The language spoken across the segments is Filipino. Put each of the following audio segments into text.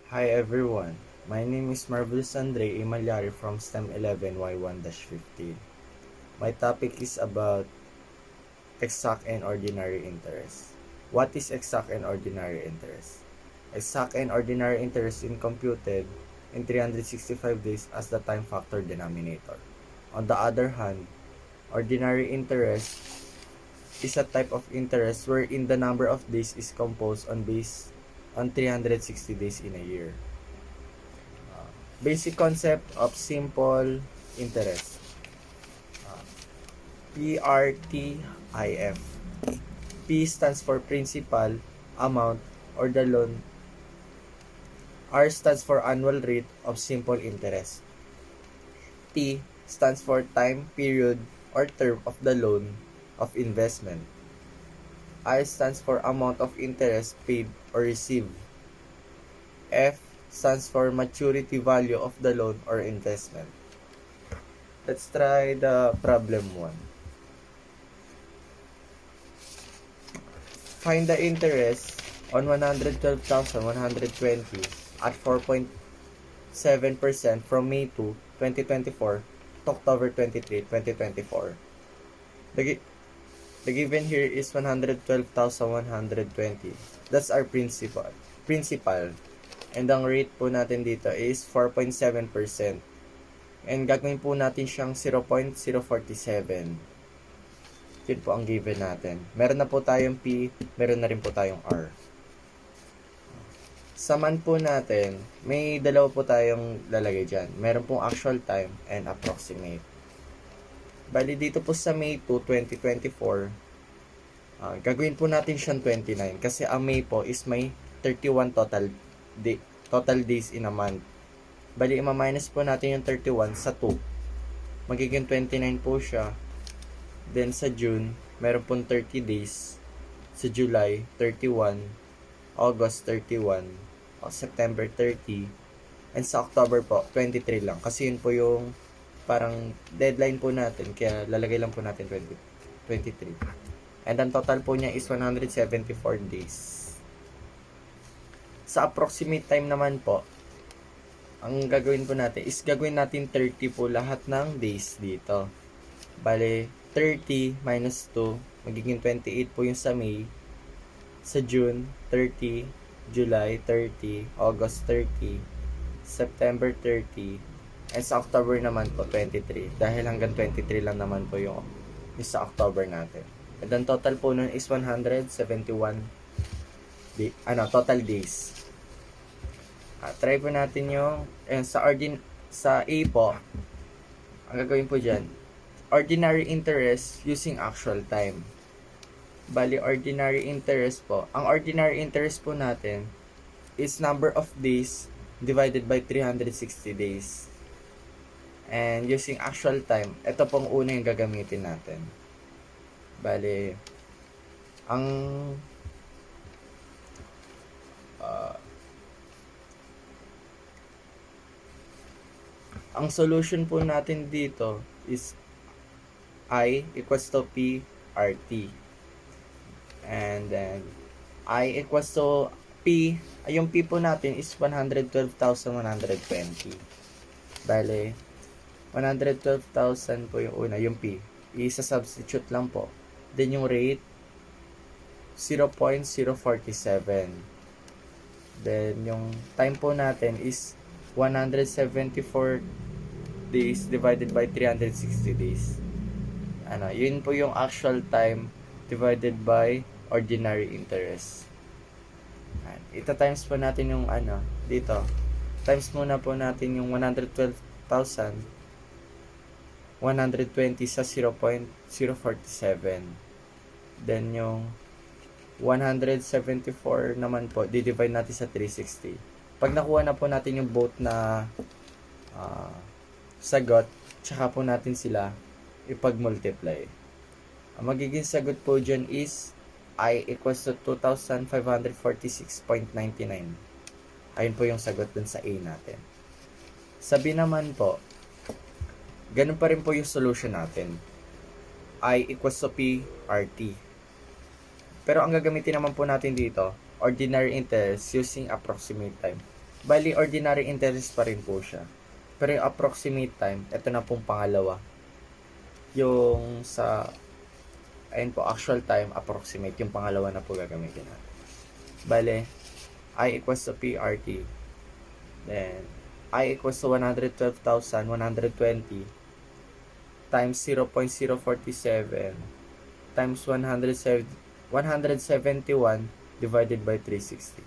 Hi everyone, my name is Marvelous Andre Imalyari from STEM 11 Y1-15. My topic is about exact and ordinary interest. What is exact and ordinary interest? Exact and ordinary interest is computed in 365 days as the time factor denominator. On the other hand, ordinary interest is a type of interest wherein the number of days is composed on base on 360 days in a year. Basic concept of simple interest. PRTIF. P stands for principal, amount, or the loan. R stands for annual rate of simple interest. T stands for time, period, or term of the loan of investment. I stands for amount of interest paid or received. F stands for maturity value of the loan or investment. Let's try the problem 1. Find the interest on 112,120 at 4.7% from May 2, 2024 to October 23, 2024. The given here is 112,120. That's our principal. And ang rate po natin dito is 4.7%. And gagawin po natin siyang 0.047. Yun po ang given natin. Meron na po tayong P, meron na rin po tayong R. Sa man po natin, may dalawa po tayong lalagay dyan. Meron pong actual time and approximate. Bali dito po sa May 2, 2024, gagawin po natin siyang 29 kasi ang May po is may 31 total days in a month. Bali ima-minus po natin yung 31 sa 2. Magiging 29 po siya. Then sa June, meron pong 30 days. Sa July, 31. August, 31. September, 30. And sa October po, 23 lang. Kasi yun po yung parang deadline po natin. Kaya lalagay lang po natin 23. And ang total po niya is 174 days. Sa approximate time naman po, ang gagawin po natin is gagawin natin 30 po lahat ng days dito. Bale, 30 minus 2, magiging 28 po yung sa May. Sa June, 30. July, 30. August, 30. September, 30. And sa October naman po, 23. Dahil hanggang 23 lang naman po yung sa October natin. And then total po nun is 171 total days. Try po natin yung sa A po, ang gagawin po dyan, ordinary interest using actual time. Bali, ordinary interest po. Ang ordinary interest po natin is number of days divided by 360 days. And using actual time, ito pong una yung gagamitin natin. Bali, ang solution po natin dito is I equals to P RT. And then I equals to P, yung P po natin is 112,120. Bale, 112,000 po yung una, yung P. Isa-substitute lang po. Then yung rate, 0.047. Then yung time po natin is 174 days divided by 360 days. Yun po yung actual time divided by ordinary interest. Ito times po natin yung dito. Times muna po natin yung 112,120 sa 0.047. Then yung 174 naman po, di-divide natin sa 360. Pag nakuha na po natin yung both na sagot, tsaka po natin sila ipag-multiply. Ang magiging sagot po dyan is I equals to 2,546.99. Ayun po yung sagot dun sa A natin. Sa B naman po, ganun pa rin po yung solution natin. I equals to P RT. Pero ang gagamitin naman po natin dito, ordinary interest using approximate time. Bali, ordinary interest pa rin po siya. Pero yung approximate time, ito na pong pangalawa. Yung sa, ayun po, actual time, approximate, yung pangalawa na po gagamitin natin. Bale, I equals to PRT. Then, I equals to 112,120 times 0.047 times 171 divided by 360.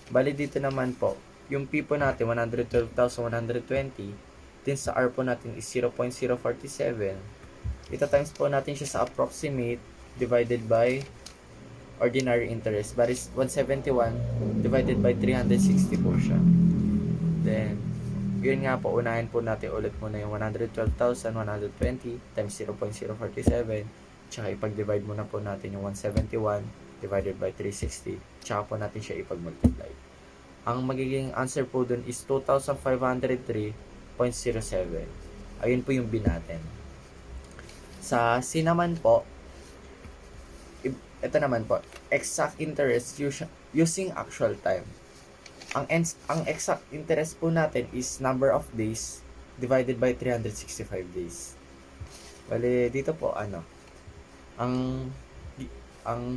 Bali dito naman po, yung P po natin 112,120, din sa R po natin is 0.047. Ito times po natin siya sa approximate divided by ordinary interest. That is 171 divided by 360 po siya. Then, yun nga po, unahin po natin ulit muna yung 112,120 times 0.047. Tsaka ipag-divide muna po natin yung 171 divided by 360. Tsaka po natin siya ipag-multiply. Ang magiging answer po dun is 2,503.07. Ayun po yung B natin. Sa C naman po, ito naman po, exact interest using actual time. Ang exact interest po natin is number of days divided by 365 days. Bale, dito po, ang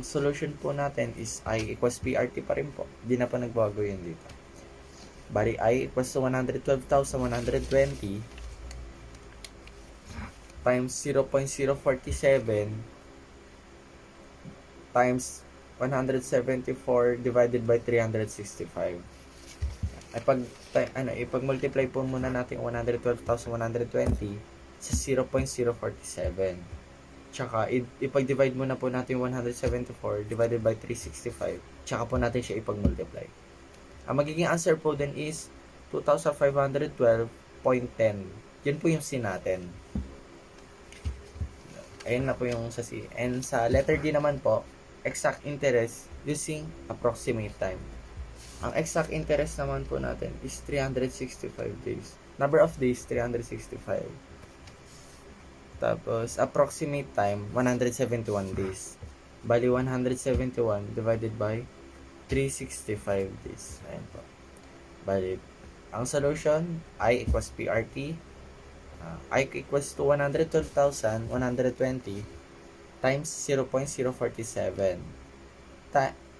solution po natin is I equals PRT pa rin po. Di na pa nagbago yun dito. Bali, I equals to 112,120 times 0.047 times 174 divided by 365. Ipag-multiply po muna natin 112,120 sa 0.047. Tsaka, ipag-divide muna po natin 174 divided by 365. Tsaka po natin siya ipag-multiply. Ang magiging answer po din is 2,512.10. Yun po yung C natin. Ayun na po yung sa C. And sa letter D naman po, exact interest using approximate time. Ang exact interest naman po natin is 365 days. Number of days, 365. Tapos, approximate time, 171 days. Bali, 171 divided by 365 days. Ayan po. Bali, ang solution, I equals PRT. I equals to 112,120 times 0.047.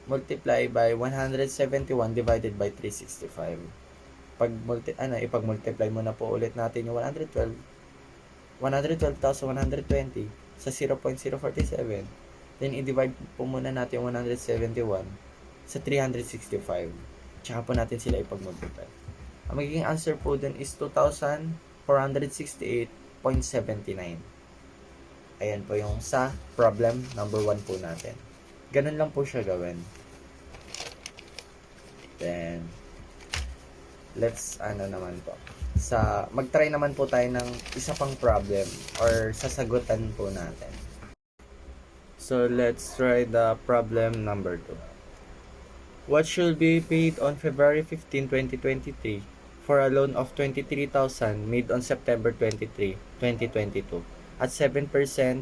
Multiply by 171 divided by 365. Ipag-multiply mo na po ulit natin yung 112,120 sa 0.047. Then, i-divide po muna natin yung 171 sa 365. Tsaka po natin sila ipag-multiply. Ang magiging answer po dun is 2,468.79. Ayan po yung sa problem number 1 po natin. Ganun lang po siya gawin. Then, let's naman po. Mag-try naman po tayo ng isa pang problem or sasagutan po natin. So, let's try the problem number 2. What should be paid on February 15, 2023 for a loan of 23,000 made on September 23, 2022 at 7%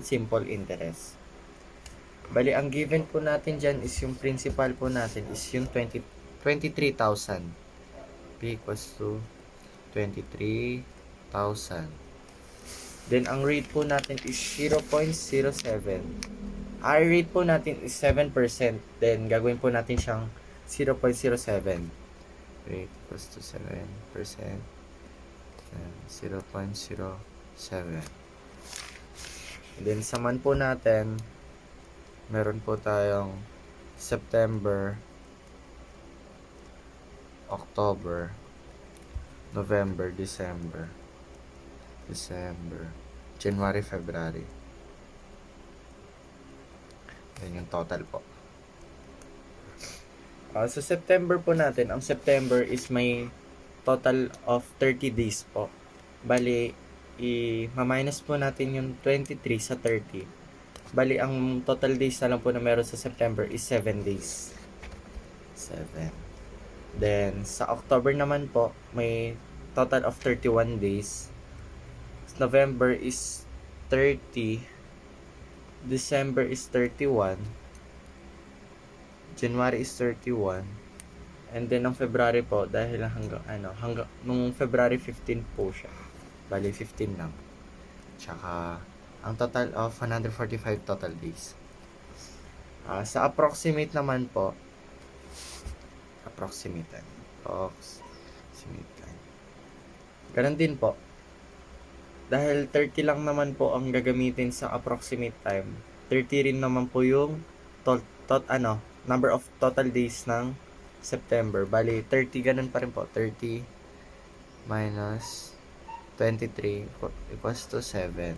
simple interest? Bali, ang given po natin dyan is yung principal po natin is yung 23,000. P equals to 23,000. Then, ang rate po natin is 0.07. Our rate po natin is 7%. Then, gagawin po natin siyang 0.07. Rate equals to 7%. Then, 0.07. Then, sa month po natin, meron po tayong September, October, November, December, January, February. Yan yung total po. Sa September po natin, ang September is may total of 30 days po. Bali, i-minus po natin yung 23 sa 30. Bali, ang total days na lang po na meron sa September is 7 days. 7. Then, sa October naman po, may total of 31 days. November is 30. December is 31. January is 31. And then, ng February po, dahil hanggang, nung February 15 po siya. Bali, 15 lang. Tsaka, ang total of 145 total days. Sa approximate naman po, approximate time. Ganun din po. Dahil 30 lang naman po ang gagamitin sa approximate time. 30 rin naman po yung number of total days ng September. Bali, 30 ganun pa rin po. 30 minus 23 equals to 7.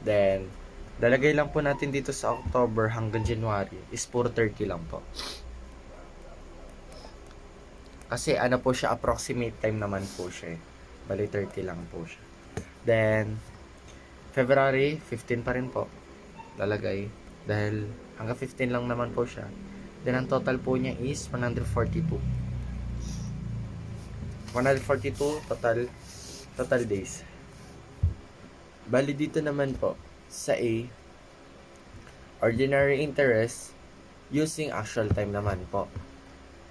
Then, dalagay lang po natin dito sa October hanggang January is puro 30 lang po. Kasi ano po siya, approximate time naman po siya. Bali, 30 lang po siya. Then, February, 15 pa rin po. Lalagay. Dahil hanggang 15 lang naman po siya. Then, ang total po niya is 142. 142 total days. Bali, dito naman po, sa A, ordinary interest using actual time naman po.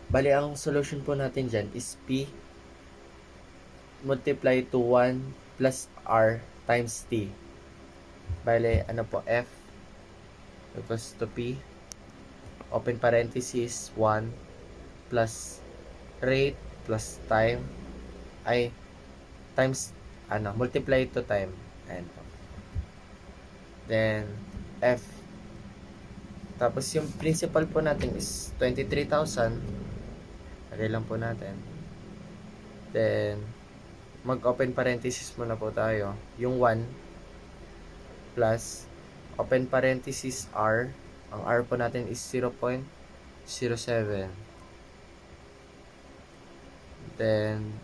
Bali, ang solution po natin dyan is P multiply to 1 plus R times T. Bali, ano po, F equals to P, open parenthesis, 1 plus rate plus time, times, multiply to time. Ayan po. Then, F. Tapos, yung principal po natin is 23,000. Lagay lang po natin. Then, mag-open parenthesis muna po tayo. Yung 1 plus open parenthesis R. Ang R po natin is 0.07. Then,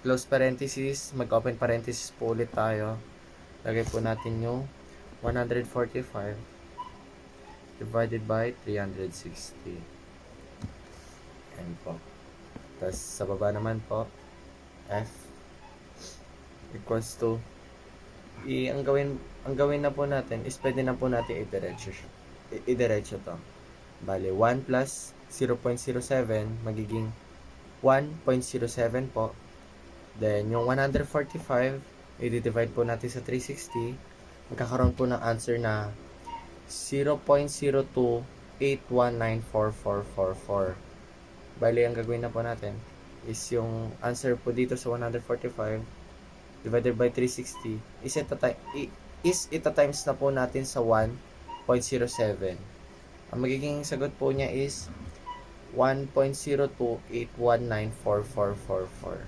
close parenthesis. Mag-open parenthesis po ulit tayo. Lagay po natin yung 145 divided by 360. Ayan po. Tapos, sa baba naman po, F equals to ang gawin na po natin is pwede na po natin idiretso to. Bale, 1 plus 0.07 magiging 1.07 po. Then, yung 145 i-divide po natin sa 360. Magkakaroon po ng answer na 0.0281944444. Bali, ang gagawin na po natin is yung answer po dito sa 145 divided by 360 is ita times na po natin sa 1.07. Ang magiging sagot po niya is 1.0281944444.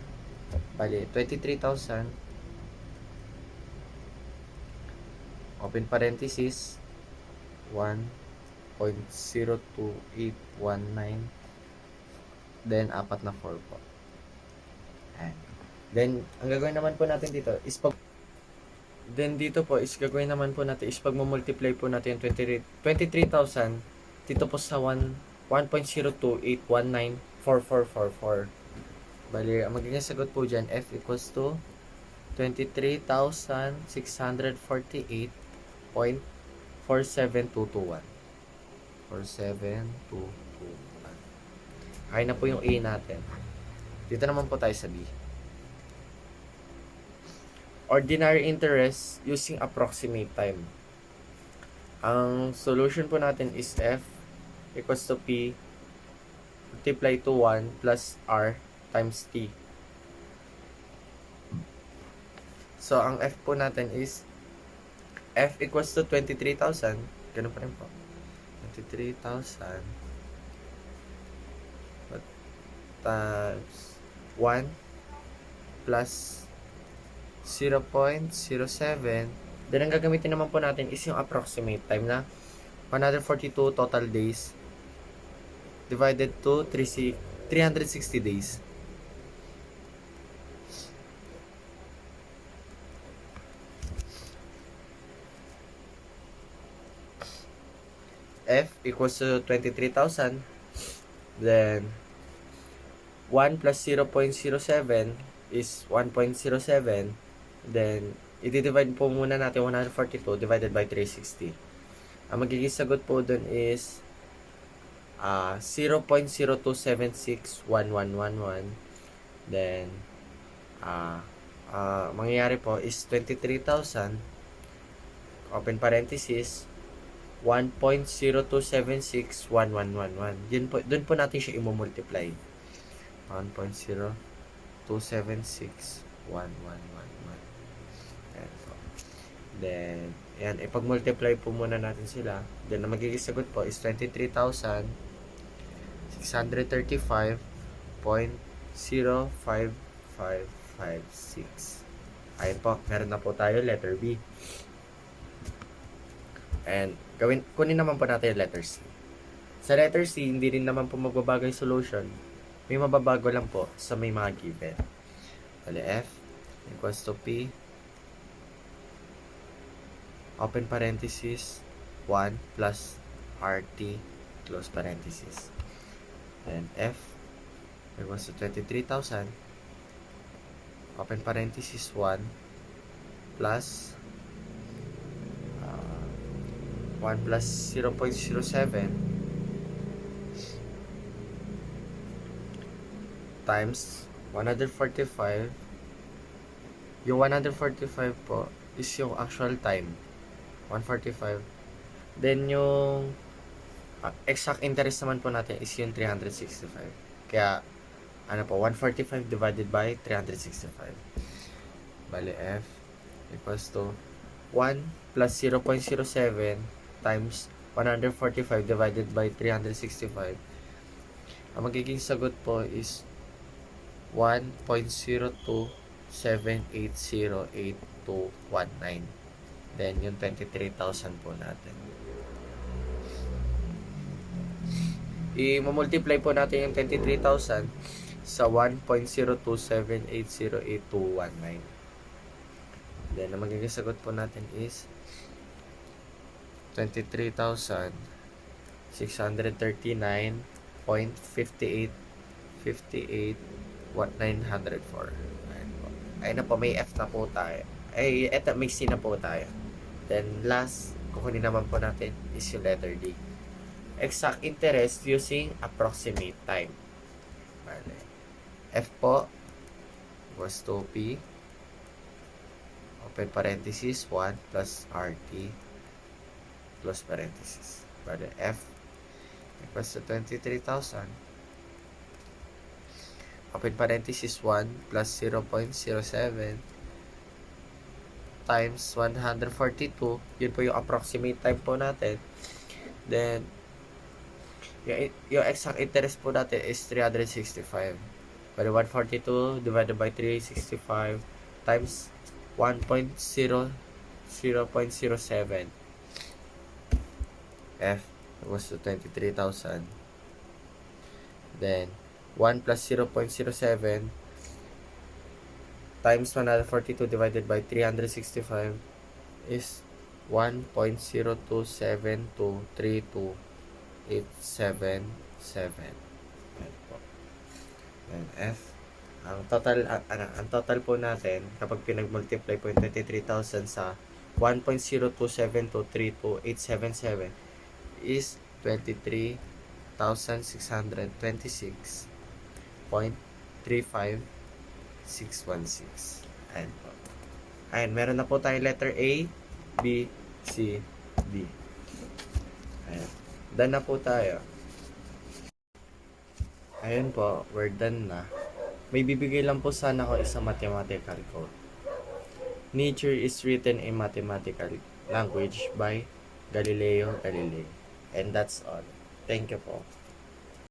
Bali, 23,000 open parenthesis 1.02819, then 4 na 4 po. Ayan. Then, ang gagawin naman po natin dito is gagawin naman po natin is pag-multiply po natin yung 23,000 dito po sa 1.028194444. Bali, ang magiging sagot po dyan, F equals to 23,648.47221. 47221. Okay na po yung A natin. Dito naman po tayo sa B. Ordinary interest using approximate time. Ang solution po natin is F equals to P multiply to 1 plus R times T. So, ang F po natin is F equals to 23,000. Ganun pa rin po. 23,000 times 1 plus 0.07. Then, ang gagamitin naman po natin is yung approximate time na 142 total days divided to 360 days. F equals to 23,000. Then, 1 plus 0.07 is 1.07. Then, i-divide po muna natin 142 divided by 360. Ang magiging sagot po dun is 0.02761111. Then, mangyayari po is 23,000, open parenthesis, 1.02761111. Yun po, dun po natin siya i-multiply. 1.02761111. Ayan po. Then, ayan, ipag-multiply po muna natin sila. Then, ang magiging sagot po is 23,635.05556. Ayan po, meron na po tayo, letter B. And, kunin naman po natin yung letter C. Sa letter C, hindi rin naman po magbabago yung solution. May mababago lang po sa may mga given. Bali, F equals to P, open parenthesis, 1 plus RT, close parenthesis. Then, F equals to 23,000, open parenthesis, 1 plus 1 plus 0.07 times 145. Yung 145 po is yung actual time, 145. Then yung exact interest naman po natin is yung 365. Kaya ano po, 145 divided by 365. Bali, F equals to 1 plus 0.07 times 145 divided by 365. Ang magiging sagot po is 1.02780819. Then, yung 23,000 po natin. I-multiply po natin yung 23,000 sa 1.02780819. Then, ang magiging sagot po natin is 23,639.58 Ayun na po, may F na po tayo. Eto, may C na po tayo. Then, last, kukunin naman po natin is yung letter D. Exact interest using approximate time. Vale. F po was 2P, open parenthesis, 1 plus RT, close parenthesis. Vale. F equals to 23,000, open parenthesis, 1 plus 0.07 times 142. Yun po yung approximate time po natin. Then, yung exact interest po natin is 365. Pero 142 divided by 365 times 0.07. F was to 23,000. Then, 1 plus 0.07 times 142 divided by 365 is 1.027232877. And F, ang total po natin kapag pinag-multiply po yung 23,000 sa 1.027232877 is 23,626.35616. Ayan po. Ayan, meron na po tayong letter A, B, C, D. Ayan. Done na po tayo. Ayan po, we're done na. May bibigay lang po sana ko isang mathematical code. Nature is written in mathematical language by Galileo Galilei. And that's all. Thank you po.